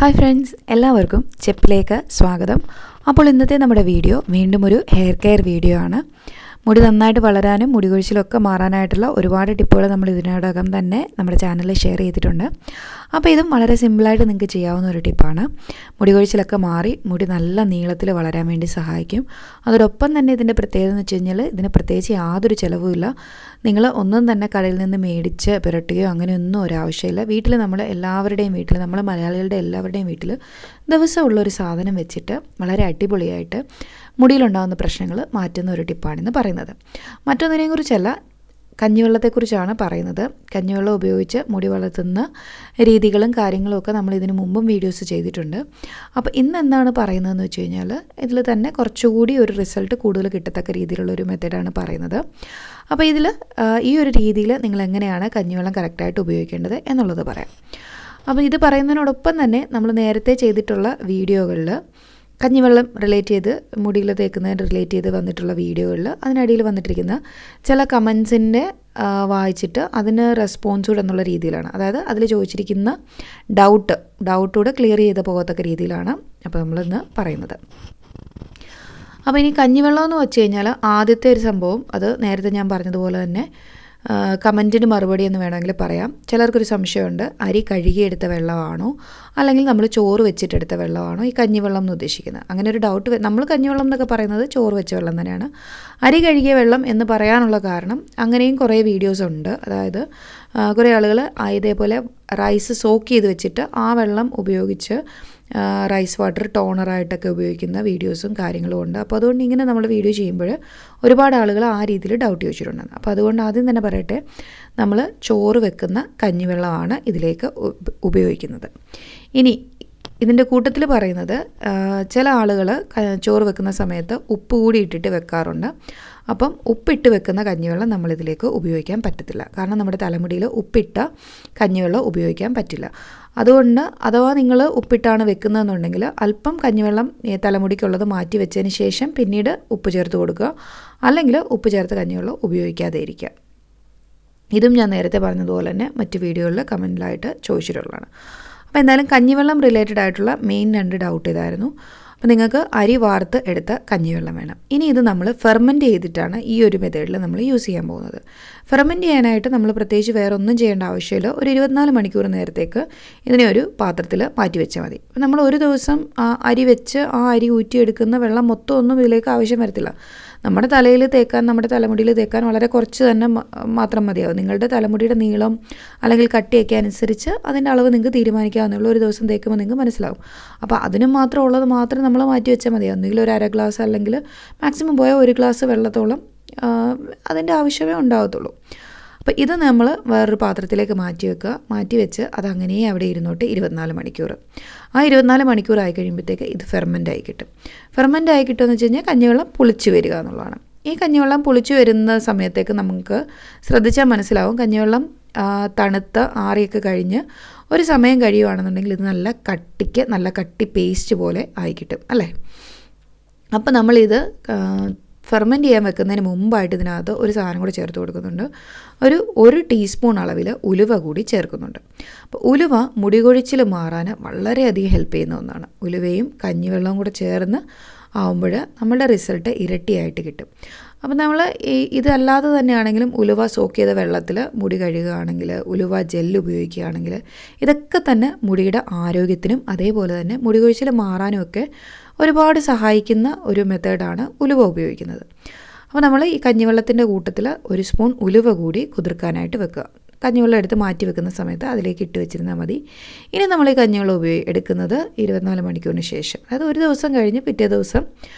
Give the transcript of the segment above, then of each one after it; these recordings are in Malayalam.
ഹായ് ഫ്രണ്ട്സ്, എല്ലാവർക്കും ചെപ്പിലേക്ക് സ്വാഗതം. അപ്പോൾ ഇന്നത്തെ നമ്മുടെ വീഡിയോ വീണ്ടും ഒരു ഹെയർ കെയർ വീഡിയോ ആണ്. മുടി നന്നായിട്ട് വളരാനും മുടി കൊഴിച്ചിലൊക്കെ മാറാനായിട്ടുള്ള ഒരുപാട് ടിപ്പുകൾ നമ്മൾ ഇതിനോടകം തന്നെ നമ്മുടെ ചാനലിൽ ഷെയർ ചെയ്തിട്ടുണ്ട്. അപ്പോൾ ഇതും വളരെ സിമ്പിളായിട്ട് നിങ്ങൾക്ക് ചെയ്യാവുന്ന ഒരു ടിപ്പാണ്. മുടി കൊഴിച്ചിലൊക്കെ മാറി മുടി നല്ല നീളത്തിൽ വളരാൻ വേണ്ടി സഹായിക്കും. അതോടൊപ്പം തന്നെ ഇതിൻ്റെ പ്രത്യേകത എന്ന് വെച്ച് കഴിഞ്ഞാൽ ഇതിന് പ്രത്യേകിച്ച് യാതൊരു ചിലവുമില്ല. നിങ്ങൾ ഒന്നും തന്നെ കടയിൽ നിന്ന് മേടിച്ച് പുരട്ടുകയോ അങ്ങനെയൊന്നും ഒരാവശ്യമില്ല. വീട്ടിൽ നമ്മൾ എല്ലാവരുടെയും വീട്ടിൽ, നമ്മൾ മലയാളികളുടെ എല്ലാവരുടെയും വീട്ടിൽ ദിവസമുള്ളൊരു സാധനം വെച്ചിട്ട് വളരെ അടിപൊളിയായിട്ട് മുടിയിലുണ്ടാകുന്ന പ്രശ്നങ്ങൾ മാറ്റുന്ന ഒരു ടിപ്പാണെന്ന് പറയുന്നത്. മറ്റൊന്നിനെക്കുറിച്ചല്ല, കഞ്ഞിവെള്ളത്തെക്കുറിച്ചാണ് പറയുന്നത്. കഞ്ഞിവെള്ളം ഉപയോഗിച്ച് മുടി വളർത്തുന്ന രീതികളും കാര്യങ്ങളും ഒക്കെ നമ്മൾ ഇതിനു മുമ്പും വീഡിയോസ് ചെയ്തിട്ടുണ്ട്. അപ്പോൾ ഇന്ന് എന്താണ് പറയുന്നതെന്ന് വെച്ച് കഴിഞ്ഞാൽ ഇതിൽ തന്നെ കുറച്ചുകൂടി ഒരു റിസൾട്ട് കൂടുതൽ കിട്ടത്തക്ക രീതിയിലുള്ളൊരു മെത്തേഡാണ് പറയുന്നത്. അപ്പോൾ ഇതിൽ ഈ ഒരു രീതിയിൽ നിങ്ങൾ എങ്ങനെയാണ് കഞ്ഞിവെള്ളം കറക്റ്റായിട്ട് ഉപയോഗിക്കേണ്ടത് എന്നുള്ളത് പറയാം. അപ്പോൾ ഇത് പറയുന്നതിനോടൊപ്പം തന്നെ നമ്മൾ നേരത്തെ ചെയ്തിട്ടുള്ള വീഡിയോകളിൽ കഞ്ഞിവെള്ളം റിലേറ്റ് ചെയ്ത് മുടിയിൽ തേക്കുന്നതിന് റിലേറ്റ് ചെയ്ത് വന്നിട്ടുള്ള വീഡിയോകളിൽ അതിനടിയിൽ വന്നിട്ടിരിക്കുന്ന ചില കമൻസിൻ്റെ വായിച്ചിട്ട് അതിന് റെസ്പോൺസ് കൂടെ എന്നുള്ള രീതിയിലാണ്, അതായത് അതിൽ ചോദിച്ചിരിക്കുന്ന ഡൗട്ടൂടെ ക്ലിയർ ചെയ്ത് പോകത്തക്ക രീതിയിലാണ് അപ്പോൾ നമ്മളിന്ന് പറയുന്നത്. അപ്പോൾ ഇനി കഞ്ഞിവെള്ളം എന്ന് വെച്ച് കഴിഞ്ഞാൽ ആദ്യത്തെ ഒരു സംഭവം, അത് നേരത്തെ ഞാൻ പറഞ്ഞതുപോലെ തന്നെ കമൻറ്റിന് മറുപടി എന്ന് വേണമെങ്കിൽ പറയാം. ചിലർക്കൊരു സംശയമുണ്ട്, അരി കഴുകിയെടുത്ത വെള്ളമാണോ അല്ലെങ്കിൽ നമ്മൾ ചോറ് വെച്ചിട്ടെടുത്ത വെള്ളമാണോ ഈ കഞ്ഞിവെള്ളം എന്ന് ഉദ്ദേശിക്കുന്നത്. അങ്ങനെ ഒരു ഡൗട്ട്. നമ്മൾ കഞ്ഞിവെള്ളം എന്നൊക്കെ പറയുന്നത് ചോറ് വെച്ച വെള്ളം തന്നെയാണ്. അരി കഴുകിയ വെള്ളം എന്ന് പറയാനുള്ള കാരണം അങ്ങനെയും കുറേ വീഡിയോസ് ഉണ്ട്. അതായത് കുറേ ആളുകൾ ഇതേപോലെ റൈസ് സോക്ക് ചെയ്ത് വെച്ചിട്ട് ആ വെള്ളം ഉപയോഗിച്ച് റൈസ് വാട്ടർ ടോണറായിട്ടൊക്കെ ഉപയോഗിക്കുന്ന വീഡിയോസും കാര്യങ്ങളും ഉണ്ട്. അപ്പോൾ അതുകൊണ്ട് ഇങ്ങനെ നമ്മൾ വീഡിയോ ചെയ്യുമ്പോൾ ഒരുപാട് ആളുകൾ ആ രീതിയിൽ ഡൗട്ട് ചോദിച്ചിട്ടുണ്ട്. അപ്പോൾ അതുകൊണ്ട് ആദ്യം തന്നെ പറയട്ടെ, നമ്മൾ ചോറ് വെക്കുന്ന കഞ്ഞിവെള്ളമാണ് ഇതിലേക്ക് ഉപയോഗിക്കുന്നത്. ഇനി ഇതിൻ്റെ കൂട്ടത്തിൽ പറയുന്നത്, ചില ആളുകൾ ചോറ് വെക്കുന്ന സമയത്ത് ഉപ്പ് കൂടി ഇട്ടിട്ട് വെക്കാറുണ്ട്. അപ്പം ഉപ്പിട്ട് വെക്കുന്ന കഞ്ഞിവെള്ളം നമ്മളിതിലേക്ക് ഉപയോഗിക്കാൻ പറ്റത്തില്ല. കാരണം നമ്മുടെ തലമുടിയിൽ ഉപ്പിട്ട കഞ്ഞിവെള്ളം ഉപയോഗിക്കാൻ പറ്റില്ല. അതുകൊണ്ട് അഥവാ നിങ്ങൾ ഉപ്പിട്ടാണ് വെക്കുന്നതെന്നുണ്ടെങ്കിൽ അല്പം കഞ്ഞിവെള്ളം തലമുടിക്കുള്ളത് മാറ്റി വെച്ചതിന് ശേഷം പിന്നീട് ഉപ്പ് ചേർത്ത് കൊടുക്കുക, അല്ലെങ്കിൽ ഉപ്പ് ചേർത്ത് കഞ്ഞിവെള്ളം ഉപയോഗിക്കാതെ ഇരിക്കുക. ഇതും ഞാൻ നേരത്തെ പറഞ്ഞതുപോലെ തന്നെ മറ്റ് വീഡിയോകളിൽ കമൻറ്റിലായിട്ട് ചോദിച്ചിട്ടുള്ളതാണ്. അപ്പോൾ എന്തായാലും കഞ്ഞിവെള്ളം റിലേറ്റഡ് ആയിട്ടുള്ള മെയിൻ 2 ഡൗട്ട് ഇതായിരുന്നു. അപ്പോൾ നിങ്ങൾക്ക് അരി വാർത്ത് എടുത്ത കഞ്ഞിവെള്ളം വേണം. ഇനി ഇത് നമ്മൾ ഫെർമെൻറ്റ് ചെയ്തിട്ടാണ് ഈ ഒരു മെത്തേഡിൽ നമ്മൾ യൂസ് ചെയ്യാൻ പോകുന്നത്. ഫെർമെൻറ്റ് ചെയ്യാനായിട്ട് നമ്മൾ പ്രത്യേകിച്ച് വേറെ ഒന്നും ചെയ്യേണ്ട ആവശ്യമില്ല. ഒരു 24 മണിക്കൂർ നേരത്തേക്ക് ഇതിനെ ഒരു പാത്രത്തിൽ മാറ്റി വെച്ചാൽ മതി. അപ്പോൾ നമ്മൾ ഒരു ദിവസം അരി വെച്ച് ആ അരി ഊറ്റിയെടുക്കുന്ന വെള്ളം മൊത്തം ഒന്നും ഇതിലേക്ക് ആവശ്യം വരത്തില്ല. നമ്മുടെ തലയിൽ തേക്കാൻ, നമ്മുടെ തലമുടിയിൽ തേക്കാൻ വളരെ കുറച്ച് തന്നെ മാത്രം മതിയാവും. നിങ്ങളുടെ തലമുടിയുടെ നീളം അല്ലെങ്കിൽ കട്ടിയൊക്കെ അനുസരിച്ച് അതിൻ്റെ അളവ് നിങ്ങൾക്ക് തീരുമാനിക്കാവുന്നുള്ളൂ. ഒരു ദിവസം തേക്കുമ്പോൾ നിങ്ങൾക്ക് മനസ്സിലാവും. അപ്പോൾ അതിന് മാത്രം ഉള്ളത് മാത്രം നമ്മൾ മാറ്റി വെച്ചാൽ മതിയാവും. ഒന്നുകിൽ ഒരു 1/2 ഗ്ലാസ് അല്ലെങ്കിൽ മാക്സിമം പോയാൽ 1 ഗ്ലാസ് വെള്ളത്തോളം അതിൻ്റെ ആവശ്യമേ ഉണ്ടാകത്തുള്ളൂ. അപ്പോൾ ഇത് നമ്മൾ വേറൊരു പാത്രത്തിലേക്ക് മാറ്റി വെക്കുക. മാറ്റി വെച്ച് അതങ്ങനെ അവിടെ ഇരുന്നോട്ട് 24 മണിക്കൂർ. ആ 24 മണിക്കൂർ ആയി കഴിയുമ്പോഴത്തേക്ക് ഇത് ഫെർമെൻ്റ് ആയി കിട്ടും. ഫെർമെൻ്റ് ആയി കിട്ടുമെന്ന് വെച്ച് കഴിഞ്ഞാൽ കഞ്ഞിവെള്ളം പുളിച്ച് വരിക എന്നുള്ളതാണ്. ഈ കഞ്ഞിവെള്ളം പുളിച്ച് വരുന്ന സമയത്തേക്ക് നമുക്ക് ശ്രദ്ധിച്ചാൽ മനസ്സിലാവും, കഞ്ഞിവെള്ളം തണുത്ത ആറിയൊക്കെ കഴിഞ്ഞ് ഒരു സമയം കഴിയുകയാണെന്നുണ്ടെങ്കിൽ ഇത് നല്ല കട്ടി പേസ്റ്റ് പോലെ ആയി കിട്ടും അല്ലേ. അപ്പോൾ നമ്മളിത് ഫെർമെൻറ്റ് ചെയ്യാൻ വെക്കുന്നതിന് മുമ്പായിട്ട് ഇതിനകത്ത് ഒരു സാധനം കൂടി ചേർത്ത് കൊടുക്കുന്നുണ്ട്. ഒരു ടീസ്പൂൺ അളവിൽ ഉലുവ കൂടി ചേർക്കുന്നുണ്ട്. അപ്പോൾ ഉലുവ മുടി കൊഴിച്ചിൽ മാറാൻ വളരെയധികം ഹെൽപ്പ് ചെയ്യുന്ന ഒന്നാണ്. ഉലുവയും കഞ്ഞിവെള്ളവും കൂടെ ചേർന്ന് ആവുമ്പോൾ നമ്മളുടെ റിസൾട്ട് ഇരട്ടിയായിട്ട് കിട്ടും. അപ്പോൾ നമ്മൾ ഇതല്ലാതെ തന്നെയാണെങ്കിലും ഉലുവ സോക്ക് ചെയ്ത വെള്ളത്തിൽ മുടി കഴുകുകയാണെങ്കിൽ, ഉലുവ ജെല്ല് ഉപയോഗിക്കുകയാണെങ്കിൽ ഇതൊക്കെ തന്നെ മുടിയുടെ ആരോഗ്യത്തിനും അതേപോലെ തന്നെ മുടി കൊഴിച്ചിൽ മാറാനും ഒക്കെ ഒരുപാട് സഹായിക്കുന്ന ഒരു മെത്തേഡാണ് ഉലുവ ഉപയോഗിക്കുന്നത്. അപ്പോൾ നമ്മൾ ഈ കഞ്ഞിവെള്ളത്തിൻ്റെ കൂട്ടത്തിൽ 1 സ്പൂൺ ഉലുവ കൂടി കുതിർക്കാനായിട്ട് വെക്കുക. കഞ്ഞിവെള്ളം എടുത്ത് മാറ്റി വെക്കുന്ന സമയത്ത് അതിലേക്ക് ഇട്ട് വെച്ചിരുന്നാൽ മതി. ഇനി നമ്മൾ ഈ കഞ്ഞിവെള്ളം എടുക്കുന്നത് 24 മണിക്കൂറിന് ശേഷം, അതായത് ഒരു ദിവസം കഴിഞ്ഞ് പിറ്റേ ദിവസം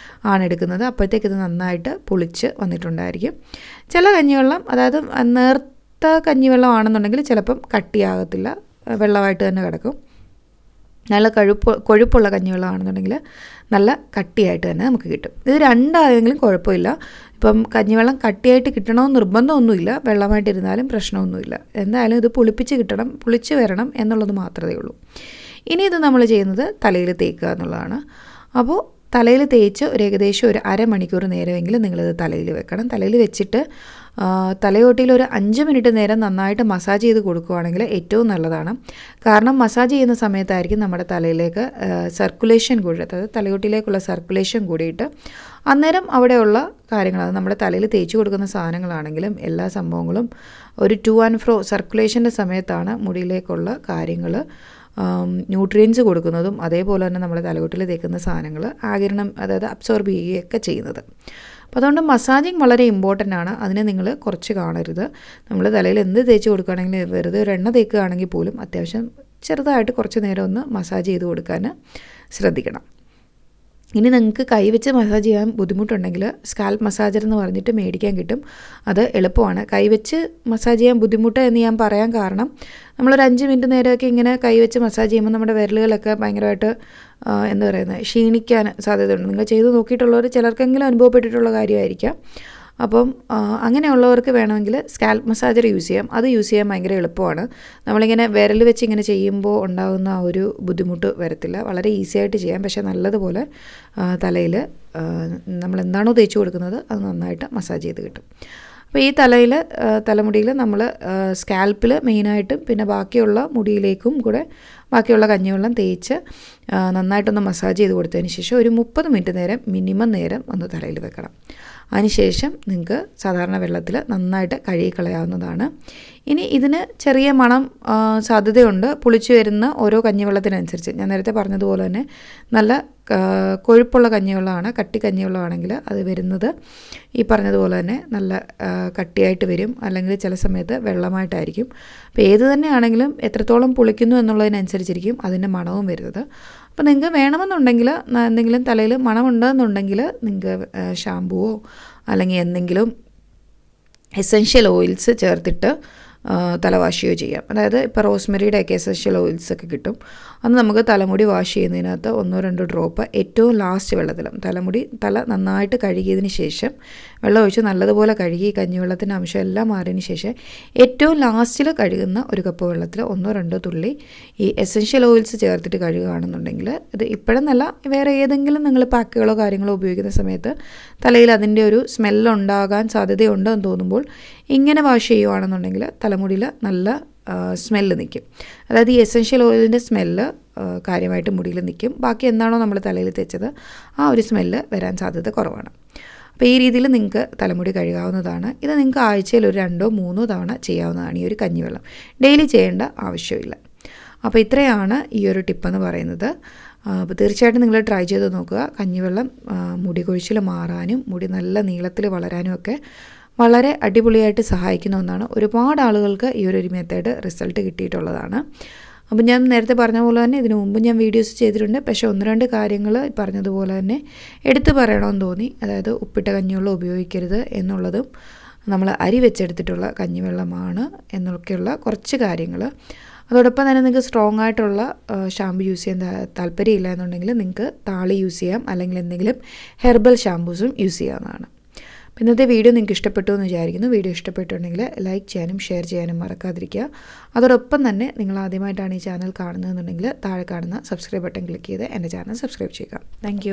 ആണ് എടുക്കുന്നത്. അപ്പോഴത്തേക്ക് ഇത് നന്നായിട്ട് പുളിച്ച് വന്നിട്ടുണ്ടായിരിക്കും. ചില കഞ്ഞിവെള്ളം, അതായത് നേർത്ത കഞ്ഞിവെള്ളം ആണെന്നുണ്ടെങ്കിൽ ചിലപ്പം കട്ടിയാകത്തില്ല, വെള്ളമായിട്ട് തന്നെ കിടക്കും. നല്ല കൊഴുപ്പുള്ള കഞ്ഞിവെള്ളമാണെന്നുണ്ടെങ്കിൽ നല്ല കട്ടിയായിട്ട് തന്നെ നമുക്ക് കിട്ടും. ഇത് രണ്ടായെങ്കിലും കുഴപ്പമില്ല. ഇപ്പം കഞ്ഞിവെള്ളം കട്ടിയായിട്ട് കിട്ടണമെന്ന് നിർബന്ധമൊന്നുമില്ല, വെള്ളമായിട്ടിരുന്നാലും പ്രശ്നമൊന്നുമില്ല. എന്തായാലും ഇത് പുളിച്ച് വരണം എന്നുള്ളത് മാത്രമേ ഉള്ളൂ. ഇനി ഇത് നമ്മൾ ചെയ്യുന്നത് തലയിൽ തേക്കുക എന്നുള്ളതാണ്. അപ്പോൾ തലയിൽ തേച്ച് ഏകദേശം ഒരു അരമണിക്കൂർ നേരമെങ്കിലും നിങ്ങളിത് തലയിൽ വെക്കണം. തലയിൽ വെച്ചിട്ട് തലയോട്ടിയിൽ ഒരു 5 മിനിറ്റ് നേരം നന്നായിട്ട് മസാജ് ചെയ്ത് കൊടുക്കുകയാണെങ്കിൽ ഏറ്റവും നല്ലതാണ്. കാരണം മസാജ് ചെയ്യുന്ന സമയത്തായിരിക്കും നമ്മുടെ തലയിലേക്ക് സർക്കുലേഷൻ കൂടി, അതായത് തലയോട്ടിയിലേക്കുള്ള സർക്കുലേഷൻ കൂടിയിട്ട് അന്നേരം അവിടെയുള്ള കാര്യങ്ങൾ, അത് നമ്മുടെ തലയിൽ തേച്ച് കൊടുക്കുന്ന സാധനങ്ങളാണെങ്കിലും എല്ലാ സംഭവങ്ങളും ഒരു ടു ആൻഡ് ഫ്രോ സർക്കുലേഷൻ്റെ സമയത്താണ് മുടിയിലേക്കുള്ള കാര്യങ്ങൾ ന്യൂട്രിയൻസ് കൊടുക്കുന്നതും അതേപോലെ തന്നെ നമ്മുടെ തലയോട്ടിൽ തേക്കുന്ന സാധനങ്ങൾ ആഗിരണം, അതായത് അബ്സോർബ് ചെയ്യുകയൊക്കെ ചെയ്യുന്നത്. അപ്പോൾ അതുകൊണ്ട് മസാജിങ് വളരെ ഇമ്പോർട്ടൻ്റ് ആണ്. അതിനെ നിങ്ങൾ കുറച്ച് കാണരുത്. നമ്മൾ തലയിൽ എന്ത് തേച്ച് കൊടുക്കുകയാണെങ്കിലും, വെറുതെ ഒരു എണ്ണ തേക്കുകയാണെങ്കിൽ പോലും അത്യാവശ്യം ചെറുതായിട്ട് കുറച്ച് നേരം ഒന്ന് മസാജ് ചെയ്ത് കൊടുക്കാൻ ശ്രദ്ധിക്കണം. ഇനി നിങ്ങൾക്ക് കൈവച്ച് മസാജ് ചെയ്യാൻ ബുദ്ധിമുട്ടുണ്ടെങ്കിൽ സ്കാൽപ്പ് മസാജർ എന്ന് പറഞ്ഞിട്ട് മേടിക്കാൻ കിട്ടും. അത് എളുപ്പമാണ്. കൈവച്ച് മസാജ് ചെയ്യാൻ ബുദ്ധിമുട്ട് എന്ന് ഞാൻ പറയാൻ കാരണം, നമ്മളൊരു 5 മിനിറ്റ് നേരമൊക്കെ ഇങ്ങനെ കൈവച്ച് മസാജ് ചെയ്യുമ്പോൾ നമ്മുടെ വിരലുകളൊക്കെ ഭയങ്കരമായിട്ട് എന്താ പറയുന്നത്, ക്ഷീണിക്കാൻ സാധ്യതയുണ്ട്. നിങ്ങൾ ചെയ്ത് നോക്കിയിട്ടുള്ളവർ ചിലർക്കെങ്കിലും അനുഭവപ്പെട്ടിട്ടുള്ള കാര്യമായിരിക്കാം. അപ്പം അങ്ങനെയുള്ളവർക്ക് വേണമെങ്കിൽ സ്കാൽപ്പ് മസാജർ യൂസ് ചെയ്യാം. അത് യൂസ് ചെയ്യാൻ ഭയങ്കര എളുപ്പമാണ്. നമ്മളിങ്ങനെ വിരൽ വെച്ച് ഇങ്ങനെ ചെയ്യുമ്പോൾ ഉണ്ടാകുന്ന ആ ഒരു ബുദ്ധിമുട്ട് വരത്തില്ല. വളരെ ഈസി ആയിട്ട് ചെയ്യാം. പക്ഷേ നല്ലതുപോലെ തലയിൽ നമ്മൾ എന്താണോ തേച്ച് കൊടുക്കുന്നത് അത് നന്നായിട്ട് മസാജ് ചെയ്ത് കിട്ടും. അപ്പോൾ ഈ തലമുടിയിൽ നമ്മൾ സ്കാൽപ്പിൽ മെയിനായിട്ടും പിന്നെ ബാക്കിയുള്ള മുടിയിലേക്കും കൂടെ ബാക്കിയുള്ള കഞ്ഞിവെള്ളം തേച്ച് നന്നായിട്ടൊന്ന് മസാജ് ചെയ്ത് കൊടുത്തതിന് ശേഷം ഒരു 30 മിനിറ്റ് നേരം മിനിമം നേരം ഒന്ന് തലയിൽ വെക്കണം. അതിനുശേഷം നിങ്ങൾക്ക് സാധാരണ വെള്ളത്തിൽ നന്നായിട്ട് കഴുകിക്കളയാവുന്നതാണ്. ഇനി ഇതിന് ചെറിയ മണം സാധ്യതയുണ്ട്. പുളിച്ചു വരുന്ന ഓരോ കഞ്ഞിവെള്ളത്തിനനുസരിച്ച്, ഞാൻ നേരത്തെ പറഞ്ഞതുപോലെ തന്നെ നല്ല കൊഴുപ്പുള്ള കഞ്ഞിവെള്ളമാണ്. കട്ടി കഞ്ഞിവെള്ളമാണെങ്കിൽ അത് വരുന്നത് ഈ പറഞ്ഞതുപോലെ തന്നെ നല്ല കട്ടിയായിട്ട് വരും, അല്ലെങ്കിൽ ചില സമയത്ത് വെള്ളമായിട്ടായിരിക്കും. അപ്പോൾ ഏത് തന്നെയാണെങ്കിലും എത്രത്തോളം പുളിക്കുന്നു എന്നുള്ളതിനനുസരിച്ചിരിക്കും അതിൻ്റെ മണവും വരുന്നത്. അപ്പോൾ നിങ്ങൾക്ക് വേണമെന്നുണ്ടെങ്കിൽ, എന്തെങ്കിലും തലയിൽ മണമുണ്ടെന്നുണ്ടെങ്കിൽ നിങ്ങൾക്ക് ഷാമ്പുവോ അല്ലെങ്കിൽ എന്തെങ്കിലും എസെൻഷ്യൽ ഓയിൽസ് ചേർത്തിട്ട് തല വാഷ് ചെയ്യുകയോ ചെയ്യാം. അതായത് ഇപ്പോൾ റോസ്മെറിയുടെ ഒക്കെ എസെൻഷ്യൽ ഓയിൽസൊക്കെ കിട്ടും. അത് നമുക്ക് തലമുടി വാഷ് ചെയ്യുന്നതിനകത്ത് 1-2 ഡ്രോപ്പ് ഏറ്റവും ലാസ്റ്റ് വെള്ളത്തിൽ തല നന്നായിട്ട് കഴുകിയതിന് ശേഷം വെള്ളം ഒഴിച്ച് നല്ലതുപോലെ കഴുകി കഞ്ഞിവെള്ളത്തിൻ്റെ അംശം എല്ലാം മാറിയതിന് ശേഷം ഏറ്റവും ലാസ്റ്റിൽ കഴുകുന്ന ഒരു കപ്പ് വെള്ളത്തിൽ 1-2 തുള്ളി ഈ എസെൻഷ്യൽ ഓയിൽസ് ചേർത്തിട്ട് കഴുകുകയാണെന്നുണ്ടെങ്കിൽ, ഇത് ഇപ്പോഴെന്നല്ല വേറെ ഏതെങ്കിലും നിങ്ങൾ പാക്കുകളോ കാര്യങ്ങളോ ഉപയോഗിക്കുന്ന സമയത്ത് തലയിൽ അതിൻ്റെ ഒരു സ്മെല്ലുണ്ടാകാൻ സാധ്യതയുണ്ടെന്ന് തോന്നുമ്പോൾ ഇങ്ങനെ വാഷ് ചെയ്യുകയാണെന്നുണ്ടെങ്കിൽ തലമുടിയിൽ നല്ല സ്മെല്ല് നിൽക്കും. അതായത് ഈ എസെൻഷ്യൽ ഓയിലിൻ്റെ സ്മെല്ല് കാര്യമായിട്ട് മുടിയിൽ നിൽക്കും. ബാക്കി എന്താണോ നമ്മൾ തലയിൽ തേച്ചത് ആ ഒരു സ്മെല്ല് വരാൻ സാധ്യത കുറവാണ്. അപ്പോൾ ഈ രീതിയിൽ നിങ്ങൾക്ക് തലമുടി കഴുകാവുന്നതാണ്. ഇത് നിങ്ങൾക്ക് ആഴ്ചയിൽ ഒരു 2-3 തവണ ചെയ്യാവുന്നതാണ് ഈ ഒരു കഞ്ഞിവെള്ളം. ഡെയിലി ചെയ്യേണ്ട ആവശ്യമില്ല. അപ്പോൾ ഇത്രയാണ് ഈ ഒരു ടിപ്പെന്ന് പറയുന്നത്. അപ്പോൾ തീർച്ചയായിട്ടും നിങ്ങൾ ട്രൈ ചെയ്ത് നോക്കുക. കഞ്ഞിവെള്ളം മുടി കൊഴിച്ചിൽ മാറാനും മുടി നല്ല നീളത്തിൽ വളരാനും ഒക്കെ വളരെ അടിപൊളിയായിട്ട് സഹായിക്കുന്ന ഒന്നാണ്. ഒരുപാട് ആളുകൾക്ക് ഈ ഒരു മെത്തേഡ് റിസൾട്ട് കിട്ടിയിട്ടുള്ളതാണ്. അപ്പം ഞാൻ നേരത്തെ പറഞ്ഞ പോലെ തന്നെ ഇതിനു മുമ്പ് ഞാൻ വീഡിയോസ് ചെയ്തിട്ടുണ്ട്. പക്ഷേ 1-2 കാര്യങ്ങൾ പറഞ്ഞതുപോലെ തന്നെ എടുത്തു പറയണമെന്ന് തോന്നി. അതായത് ഉപ്പിട്ട കഞ്ഞിവെള്ളം ഉപയോഗിക്കരുത് എന്നുള്ളതും, നമ്മൾ അരി വെച്ചെടുത്തിട്ടുള്ള കഞ്ഞിവെള്ളമാണ് എന്നൊക്കെയുള്ള കുറച്ച് കാര്യങ്ങൾ. അതോടൊപ്പം തന്നെ നിങ്ങൾക്ക് സ്ട്രോങ് ആയിട്ടുള്ള ഷാമ്പു യൂസ് ചെയ്യാൻ താല്പര്യമില്ല എന്നുണ്ടെങ്കിൽ നിങ്ങൾക്ക് താളി യൂസ് ചെയ്യാം, അല്ലെങ്കിൽ എന്തെങ്കിലും ഹെർബൽ ഷാമ്പൂസും യൂസ് ചെയ്യാവുന്നതാണ്. ഇന്നത്തെ വീഡിയോ നിങ്ങൾക്ക് ഇഷ്ടപ്പെട്ടു എന്ന് വിചാരിക്കുന്നു. വീഡിയോ ഇഷ്ടപ്പെട്ടുണ്ടെങ്കിൽ ലൈക്ക് ചെയ്യാനും ഷെയർ ചെയ്യാനും മറക്കാതിരിക്കുക. അതോടൊപ്പം തന്നെ നിങ്ങൾ ആദ്യമായിട്ടാണ് ഈ ചാനൽ കാണുന്നതെന്നുണ്ടെങ്കിൽ താഴെ കാണുന്ന സബ്സ്ക്രൈബ് ബട്ടൺ ക്ലിക്ക് ചെയ്ത് എൻ്റെ ചാനൽ സബ്സ്ക്രൈബ് ചെയ്യുക. താങ്ക്